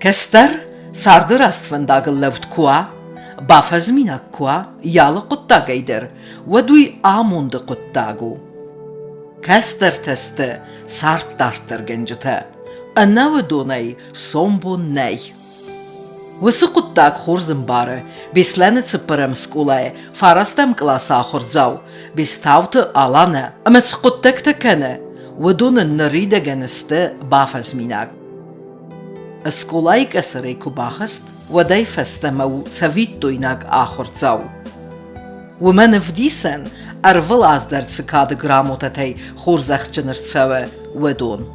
Kester sardır astvandagı levtkua, bafazminakua, yalı kuttagaydır, ve duy amundu kuttagu. Kester teste sart darttır gencite, anna ve donay sombun ney. Высы куттак хорзым бары, беслене цыпырым скулай, фарастам класса хорзау, бестауты аланы, амец куттак таканы, выдуны нриде генесты бафаз минак. Скулай кесарей кубахаст, waday festemaw цавиттойнак ахорзау. ومن вдисен арвыл аздер цикады грамотатай хорзах чынырцавы выдун.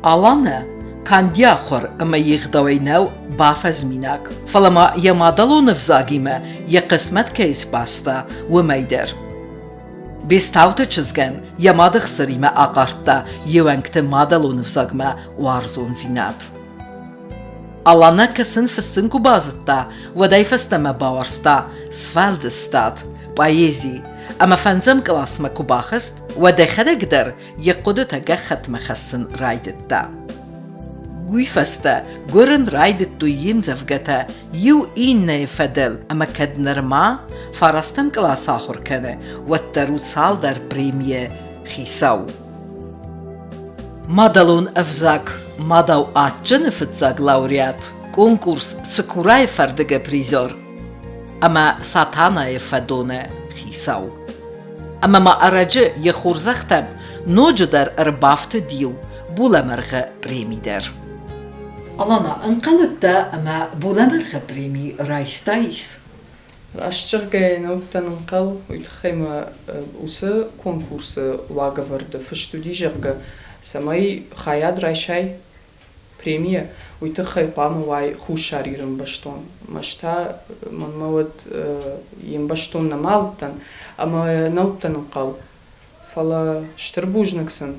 Alana kandiakhor ama yigdawaynaw bafaz minak. Falama yamadalo navzagime ya qismat keys basta ve mayder. Bestauta çizgen yamadı xsarime aqartta yewankte madalo navzagme warzon zinat. Alana kesin fısın kubazitta ve dayfastama bawarsta sfaldistat poezi ama fanzam klasma kubakhist و دخل قدر يقود تجخت مخسن رايدتا. قويفستا قرن رايدتو ينزفقتا يو إينا يفدل أما كد نرما فارستم كلاس آخر كنه والترود سال در بريمية خيساو. مادالون أفزاك ماداو آتجن فتزاق لاوريات كونكورس تسكوراي فردق بريزور أما ساتانا يفدونه خيساو. أما ما أرجع يخورزختم نوجدر أربافت ديو بولمرغ بريمي در. Alana انقلتا أما بولمرغ بريمي رايستايس. أشتغل نوكتن انقل ويتخيم وسا كونكورس واغفرد فشتودي جرغ سماي خياد رايشاي بريمي ويتخي بام واي خوشاريرم بشتون مشتا من موت يمبشتون نمالتن أما نوتن انقل فلا شتربوجنكسن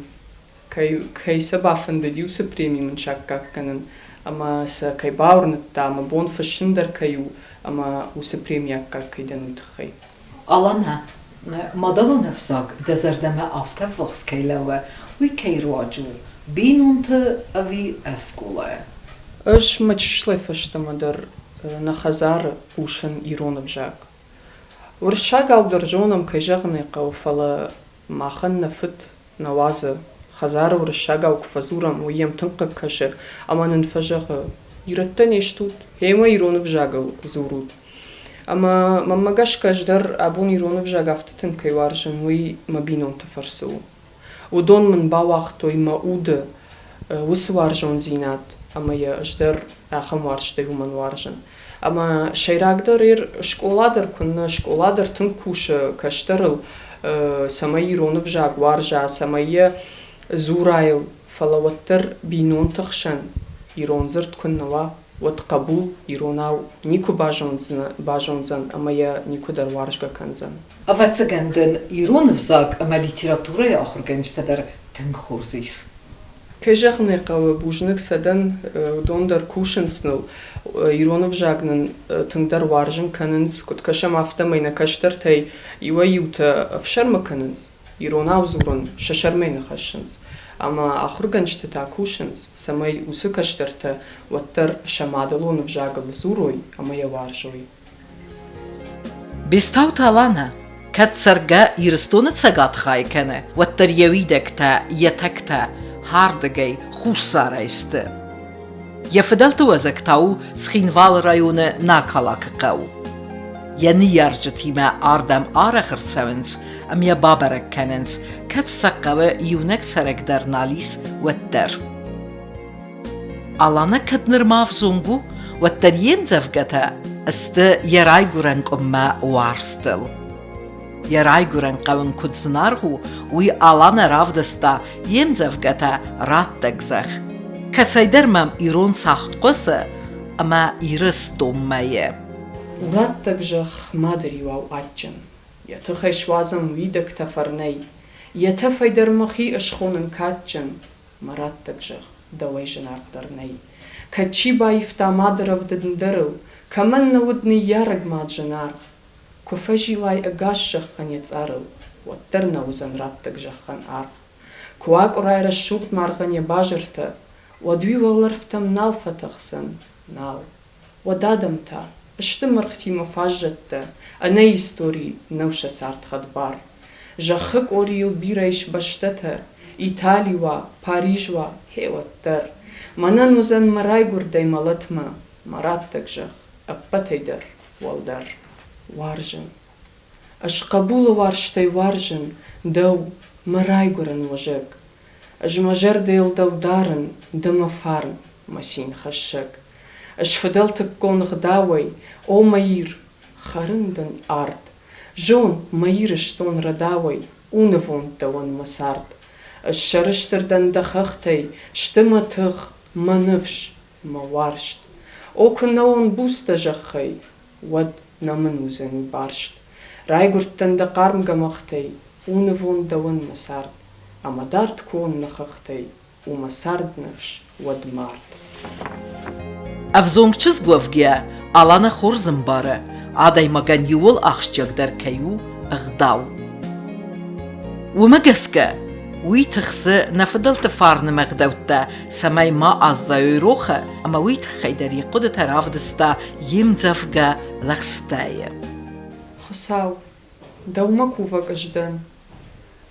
كي سبافن ديو سبريمي من شاكا كنن أما سا كي باورنتا أما بون فشندر كيو أما وسبريمي أكا كي دنو تخي Alana مدلو نفسك دزردما أفتا فوخس كيلوا وي كي رواجو بينونت أوي أسكولا أش مجشلي فشتما در نخزار وشن إيرون بجاك ورشاقاو درجونم كي جغني قو فلا ماخن نفت نوازة خزار ورشاقاو كفزورم ويم تنقب كشه أما ننفجغ يرتن يشتوت هيما إيرون بجاقو زورود أما مما قاش كجدر أبون إيرون بجاق أفتتن كي وارجن وي مبينون تفرسو ودون من باوقتو يما أود وسوارجون زينات أما يجدر أخم وارجدو من وارجن أما شيراقدر إير شكولادر كنا شكولادر تنكوش كشترل سماي رونف جاق وارجا سماي زورايل فلوتر بينون تخشن إيرون زرت كنا وتقبول إيروناو نيكو باجونزن أما يا نيكو در وارجا كنزن أفتسجندن إيرونف زاق أما ليتراتورة آخر جنجت در تنخورزيس كجخني قو بوجنك سدن دون در كوشنسنل إيرونف جاقنن تندر وارجن كننز كت كشم أفتمين كشتر تي يويوتا أفشر مكننز إيروناو زورن ششرمين خشنز أما آخر جنجت تا كوشنز سماي وسو كشترتا وتر شمادلون فجاقل زوروي أما يوارجوي بستاو تالانا كتسرقا يرستون تساقات خايكنا وتر يويدك تا يتكتا هاردگي خوصارا است. يفدلت وزكتاو سخينوال رايون ناكالاك قاو. يعني يارجتيما آردم آرخر تسوينز أم يبابرك كننز كتساقاو يونك سرق در ناليس وتر. Alana kadnır mafzungu ve teriyem zevgata است یرای گرن قم وارستل یرای گرن قون کدزنارهو وی آلان رافدستا یمزفگتا رات تگزخ کسایدرمم ایرون ساخت قصه اما ایرستم مایه ورات تگزخ مادری واو آجن یتخش وازم ویدک تفرنی یتفایدر مخی اشخونن کاتجن مرات تگزخ دوای جنار درنی کچی بایفتا مادرو دندرو کمن نودنی یارگ ماد جنار کفجی لای اگاشخ خنیت آرو و در نوزن رات تگزخ خن آرخ کواک اورای رشوخت مارغنی باجرته و دوی ولرفتم نال فتخسن نال و دادم تا اشتمرختی مفاجته أنا ستوري نوشة صارت خدبار جخك أوريل بيريش بشتته إيطالي و باريج و هيوتر منا نوزن مراي قردي ملتما مراتك جخ أبتيدر والدر وارجن أش قبول وارشتي وارجن دو مراي قرن وجك أج مجر ديل دو دارن دم فارن مسين خشك أش فضلتك كون غداوي أو ماير خرندن آرد جون مايرشتون رداوي اونفون دوان مسارد أش شرشتردن دخختي شتمتخ منفش موارشت أو كنون بوست جخي ود نمنوزن بارشت رايقرتن دقارم غمختي اونفون دوان مسارد أما دارت كون نخختي ومسارد نفش ود مارد أفزونكشز قوفجيا ألانا خورزم باره عادي مغان يول أخشجك در كيو أغداو ومجسكا ويتخس نفضل تفارن مغدوتا سماي ما أزاي روخة أما ويتخي داري قد تراف دستا يمزفجا لغستايا خساو دوما كوفك أجدن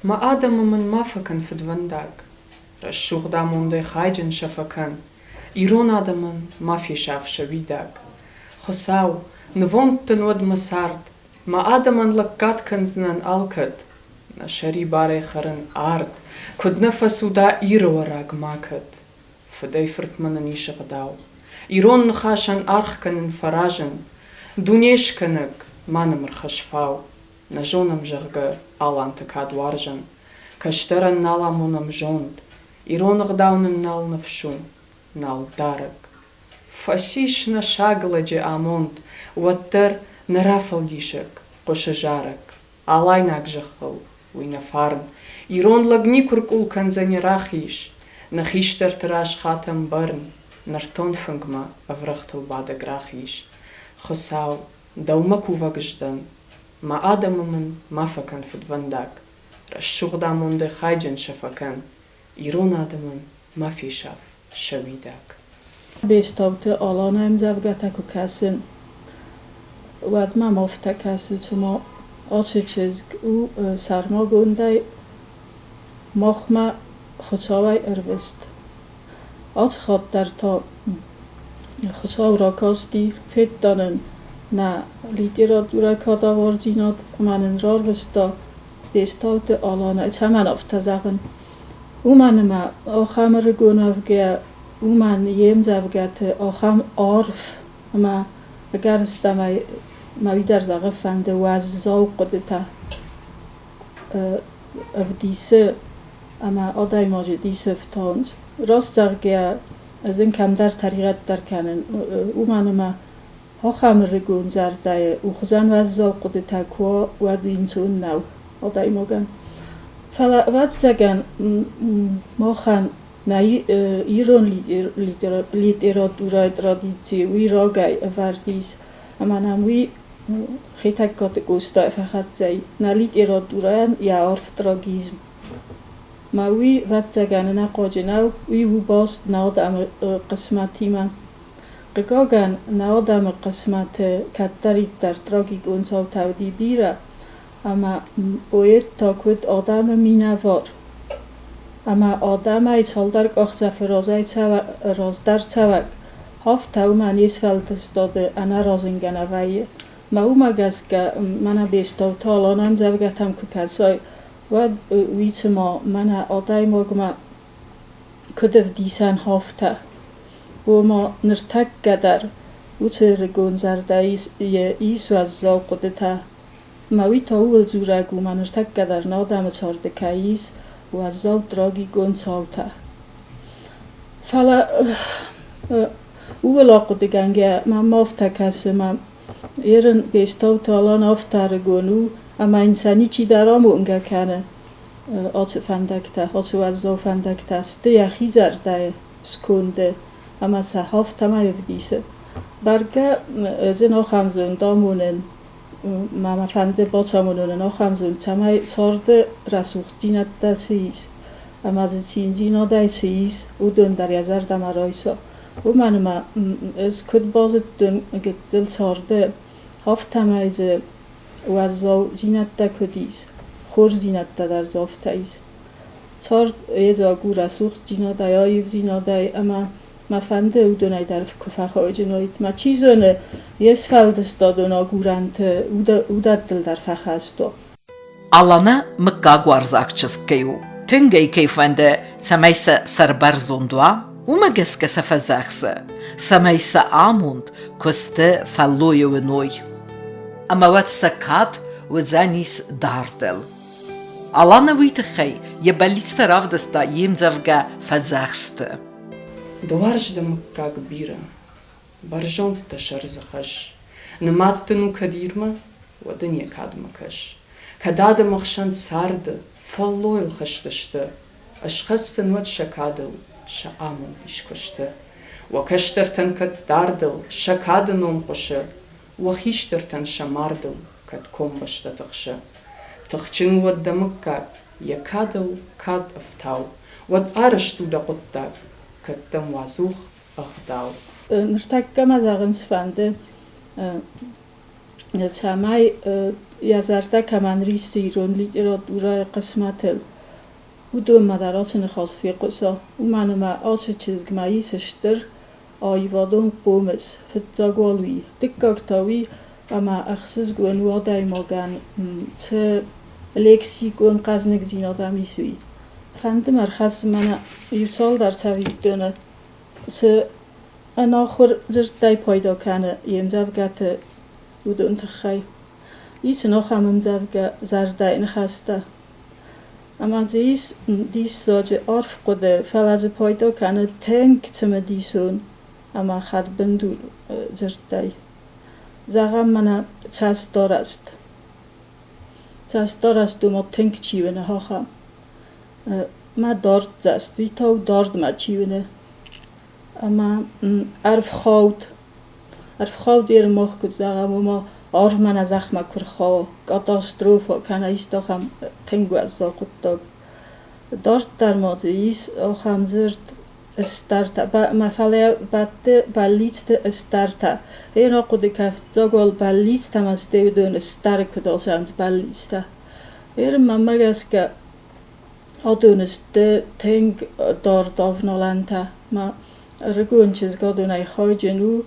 ما آدم من ما فكن في دوانداك رشوخ دامون دي خايجن شفكن إيرون آدم ما في شاف شويداك خساو نوون تنود مسارد ما آدم لقات كنزنن ألكد نشري باري خرن آرد كد نفسو دا إيرو وراغ ماكد فداي فرت من نيش غداو إيرون نخاشن أرخ كنن فراجن دونيش كنك ما نمر خشفاو نجونم جغغ آلان تكاد وارجن كشترن نالامونم جوند إيرون غداونم نال نفشون نال دارك فاسيش نشاغلجي آموند واتر نرافل ديشك قوش جارك آلايناك جخل وينفارن إيرون لغني كركول كنزاني راخيش نخيشتر تراش خاتم برن نرتون فنگما أفرختل بعد راخيش خساو دوما كوفا جدن ما آدم من ما فكن في دوانداك رشوغ دامون دي خايجن شفكن إيرون آدم ما في شاف شويداك Bestavte alana imzavgatak u kasin vad mam ofta kasil som osjećezg u sarmogundaj mochma chosavaj ervest. Atschap dar ta chosav rakasti fettanen na literatura kadavarzinat manen rarvesta bestavte alana et saman ofta sagen umanema ochamere gunavge ومن يم زوجات آخام عارف ما اگر است ما بیدر زاغ فنده وزاو قدتا افدیسه اما آدای ماجه دیسه فتانز راست زاغ از این کم در طریقت در کنن ومن ما آخام رگون زرده و خزان وزاو قدتا کوا و دینسون نو آدای مگن فلا ود زگن ما خان نای ایران لیتراتورای ترادیسی وی راگای افردیس اما نموی خیلی کات گوستا فقط زی نلیتراتورای یا عرف تراگیزم ما وی وقت زگانه نقاجه نو وی و باست نادم قسمتی من قگاگن نادم قسمت کتری در تراگیک اونسا تودی بیره اما باید تا کد آدم مینوار اما آدم ای چالدر گاخت فرازای رازدر چوک هفت تو منیس فلتست داده انا رازنگنه ویه ما او مگس که منه بیستاو تالانم زوگتم که کسای و ویچ ما منه آدای مگم کدف دیسن هفته و ما نرتک گدر وترجون زردايس يس وزاو قدتا ماوي تاول زورگو منرتك قدر نادم چاردكايس وزاو دراغي گون سالتا فلا اولا قدگانگه ما مافتکاسه ما ایرن بیستاو تالان آفتارگونو اما انسانی چی درامو انگه کنه آچه فندکتا آچه وزاو فندکتا سته یخی زرده سکونده اما سحاف تمایو دیسه برگه زن آخامزون دامونن ما فنده با چامونن آخامزون تمای چارده رسوخ زینت ده چیز اما زین زینا ده چیز او دون در یزر دمارایسا و من از کد بازد دون گتزل چارده هاف تمایز وزاو زینت ده کدیز خور زینت ده در زافته ایز چار ایزا گو رسوخ زینا ده آیف زینا ده اما ما فنده او دونای در کفه خواهی نوید ما چیزونه یس فلدستا دونا گورانت او دل در فخه استو Alana mıkka guarzakçız keyu. Tüngey keyfende samaysa sarbar zondua, uma geske safazaksa, samaysa amund koste falloyo venoy. Ama wat sakat وزانيس داردل. Alana vıytıkhay, yebalista ravdasta yemzavga fazaksta. دوارج مكا كبيرة برجون تشرزخش نماتنو كديرما ودنيا كادمكش كداد مخشن سارد فالو الخشتشت أشخاص سنوات شكادل شعامل إشكشت وكشترتن كداردل شكادنوم قشة وخيشترتن شماردل كدكم بشتتخش تخشن ودمكا يكادل كاد أفتاو ود أرشتو دقطاك كتم وازوخ أخداو نرتكا مزاغنس فانده ساماي يزارتا كمان ريسيرون ليرا دورا قسمتل ودو مدارات نخاص في قصة ومعنى آسه چizgmayi سشتر آيوادون قومس فتزاقوالوي دكاكتاوي اما اخصص گون وادای ماگن چه لکسی گون قزنگ زینا میسوی فند مرخص من یوتال در تاوید دونه چه آخر زرد پایدا کنه یم زبگت ودون تخی ایس نخمم زبگ زرده نخسته اما زیس دیس ساجه عرف قده فلز پایدا کنه تنگ چمه دیسون اما خد بندول زرده زغم من چستار است و ما تنگ چیونه ها خم ما دارد زست ویتاو دارد ما چیونه اما عرف خود ایر مخ کد زغم و ما عرف من از اخمه کر خواه کاتاستروفا کنه ایستا خم تنگو از زاقود داگ دارد در ماده ایس آخم زرد استارتا ما فعلا بعد باللیست استارتا هینا قدی کفت زاگوال باللیست هم از دیودون استار کداس هنز باللیستا هیر من مگس که آدونست تنگ دارد آفنالانتا ما رگون چیزگاه دونای خواه جنو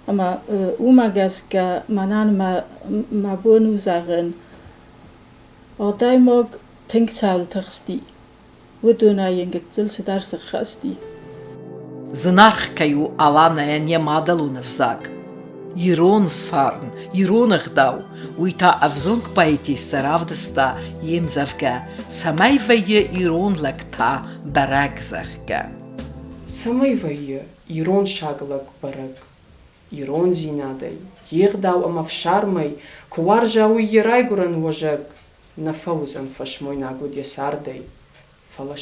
اما او مگس که منان ما بونو زغن آدای ماگ تنگ چاول تخستی و دونای انگت زلس درس خستی Знархкаю Алана не мадалу навзаг. Ирон фарн, Ирон ихдау, уйта авзонг пайти саравдаста емзавга, самай вайе Ирон лекта бараг захга. самай вайе Ирон шаглак бараг Ирон зинадей егдау ама фшармай куар жауи ерайгуран вожаг нафаузан фашмой нагуд ясардей фала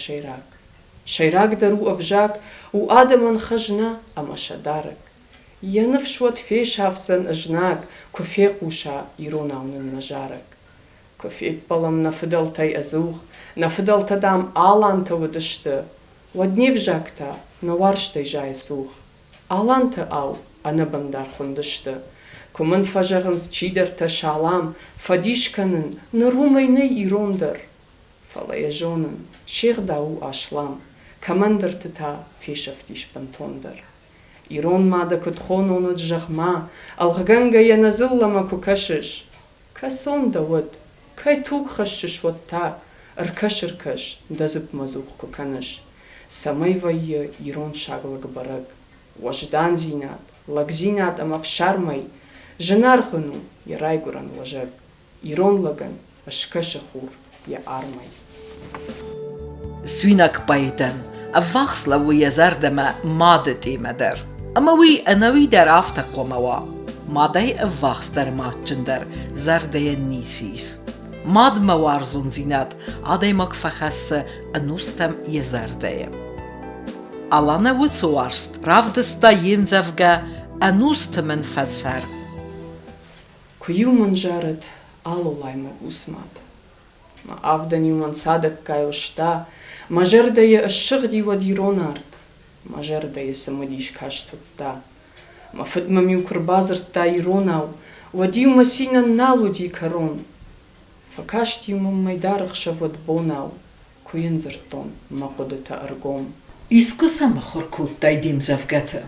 شيراك درو أفجاك وآدمان خجنا أما شدارك ينفشوت فيش هافسن أجناك كفيق وشا يروناون النجارك كفيق بلام نفدل تاي أزوخ نفدل تدام آلان تودشت ودني فجاكتا نوارشتي جاي سوخ آلان تاو أنا بندار خندشت كمن فجغنز چيدر تشالام فديش كنن نروميني يروندر فلا يجونن شيخ داو أشلام كماندر تتا في شفتيش بنتوندر إيرون ما دا كتخونو نتجغ ما الغغنغا ينزل لما كوكشش كسون داود كاي توك خشش وطا اركش دزب مزوخ كوكنش سماي وي إيرون شاغلق برق وجدان زينات лагзинат ама в шармай, женархану, я райгуран ложек, ирон лаган, ашкашахур, я армай. Свинак بايدن أفخصلا ويزردما مادتي مدر أما وي أنوي در أفتق قموا مادي أفخص در ماتشندر زردي النيسيس ماد موارزون زينات عدي مكفخس أنوستم يزردي ألانا وتسوارست رافدستا ينزفغا أنوستمن فسر Кую манжарет алулайма усмат. Ма авдан юман садак кайошта, мажердая ашшигди вадиронард, мажердая самадиш каштутта. Ма фидма мюкрбазарта иронау, вадиума сина налуди карон. Факаштиума майдарах шавад бонау, куензертон мақудата аргом. إسكو سمخور كوت دايديم زفغتا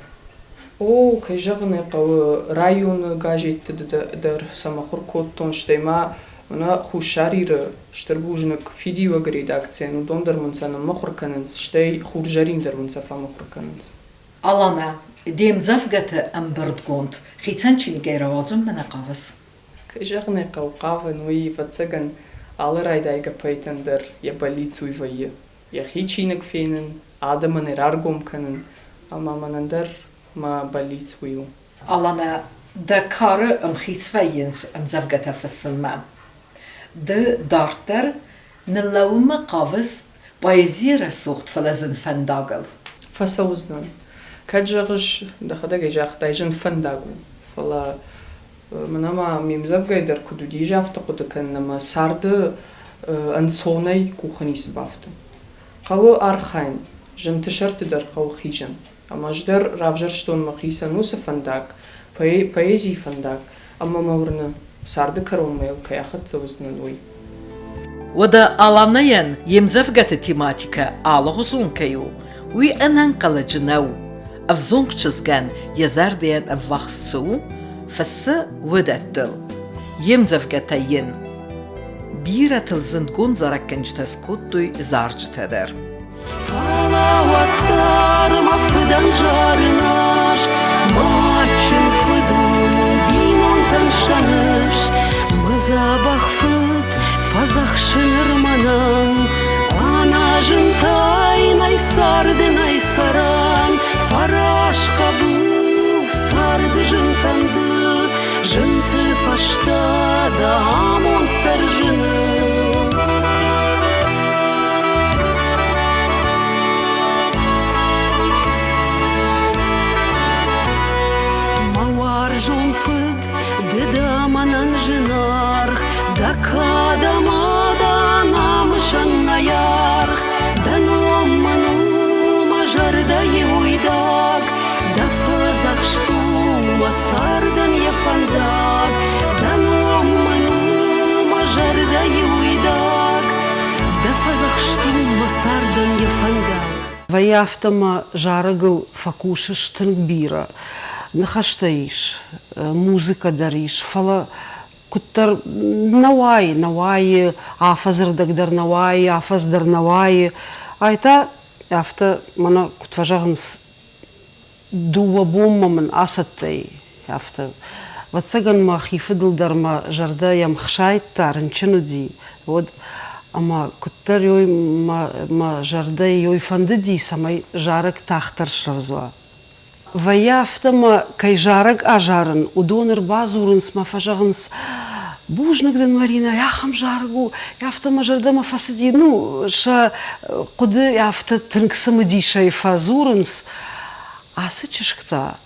О, кай жагне қав район гажит дар самахур коттон штема на хушарир штербужнак фидива редакция ну дондер мунсана махурканенс штей хуржарин дер мунса фамахурканенс. ألانا ديم زفغتا أمبردغونت خيتانشين جيروازم من قافس Кай жагне қав қавен уи вацаган алырай дайга пейтен дер я балицу ивае. Я хичинек фенен, адаман аргом канен, ама манандер ما بليت ويو ألانا دا كارا خيت فاينس زفغتا في السماء دا دارتر نلوم قافس بايزير السوخت فلازن فنداغل فسوزنان كجرش دخدا جاخ دايجن فنداغو فلا منما ميمزفغا در كدو دي جافت قدكن نما سارد انسوني كوخنيس بافت قاو ارخاين جن تشرت در قاو خيجن أما جدر رافجر شتون مقيسا نوس فنداك بايزي فنداك أما مورنا سارد كرون ميل كي أخد زوزنا نوي ودا ألانيان يمزفغتا تيماتيكا آلغزون كيو وي أنان قلجناو أفزونك چزغان يزارديان أفوخصو فسا ودتل يمزفغتا ين بيرتل زندگون زاركنج تسكوتوي زارج تدر Салаваттар мафыдан жарынаш, матчын фыдун бинон таншаныш, мызабах фыд, фазах шынырманан, анажын тайнай сарды найсаран, фараш кабул сарды жынтанды, жынты фашта да амонттар жыны. Жонфыд, деда манан жинарх, да кадамада намышан наярх, да номану мажар да еуйдаг, да фазах шту масардан ефандак, да номану мажар да еуйдаг, да фазах шту масардан ефандак. Ваяфтама жарагыл факушыш тынгбира. Нахаштаиш, музыка дариш, фала куттар навай, афазырдак дар навай, афаздар навай. Айта, афта мана кутважагнс дуа боммамын асаттай, афта. Ватсаган ма хифыдыл дарма жарда ям хшайт тарынчыну ди. Вот, ама куттар йой ма жарда йой фанды ди, самай жарак тахтар шравзуа. Ваяфтама кай жарак ажарын, удоныр базурынс ма фажагынс бужнагдын марина, яхам жаргу, яфтама жардама фасади, ну, ша куды яфта тынксымы ди шай фазурынс, асы чышкта,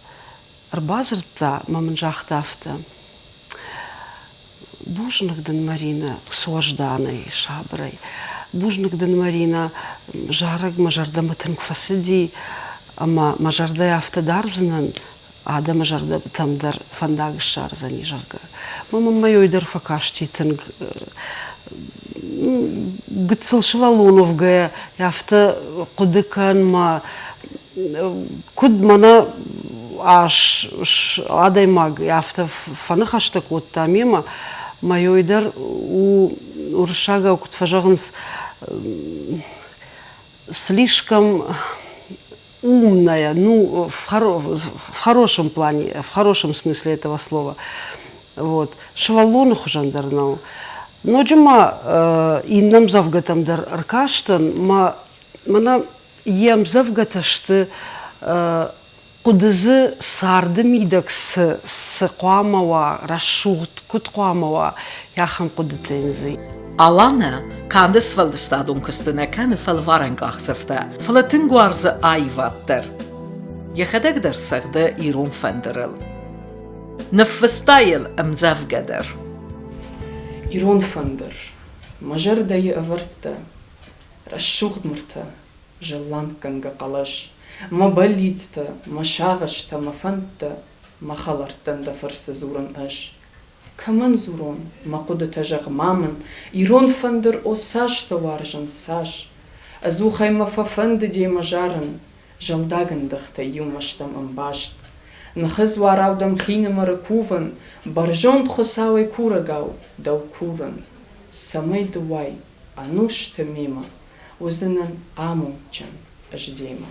арбазырта мамынжахта афта. Бужнагдын марина суажданай шабрай, бужнагдын марина жарак ма жардама тынк фасади, Ама мажардай автодарзынан, ада мажарда там дар фандагы шарзани жага. Мама майой дар факаштитын гыцыл швалуновга, яфта кудыкан ма куд мана аш адай маг, яфта фаныхашта кутта мема майой дар у уршага кутфажагынс слишком умная, ну, в хорошем плане, в хорошем смысле этого слова. Вот. Швалонах жандарнау. Но джима и нам завгатамдар аркаштан, мана ем завгата, что кудызы сарды мидак с куамава, расшут кут куамава, яхам кудытензи. Alana candes fel de stadon cystynecen y fel farengach syfta, fel y tyn gwarza aifater. Iechedeg der sygde I rôn fenderil. Nyffystail ymzefgeder. Ирон фандер, мажар дайы аварта, расшугд мурта, желанканга калаш, ма баллидста, ма шагашта, ма фанта, ма халартан да фарса зуран аш. Каман зурон, ма куда тажаг маман, Ирон фандер о саш товаржан саш, азухай ма фафанды дей мажаран, жалдаган дахта юмаштам амбашт. Нахыз вараудам хинама ракуван, баржон тхосавай курагау, дау куран. Самай дуай, анушта мимо, узанан амумчан аждейма.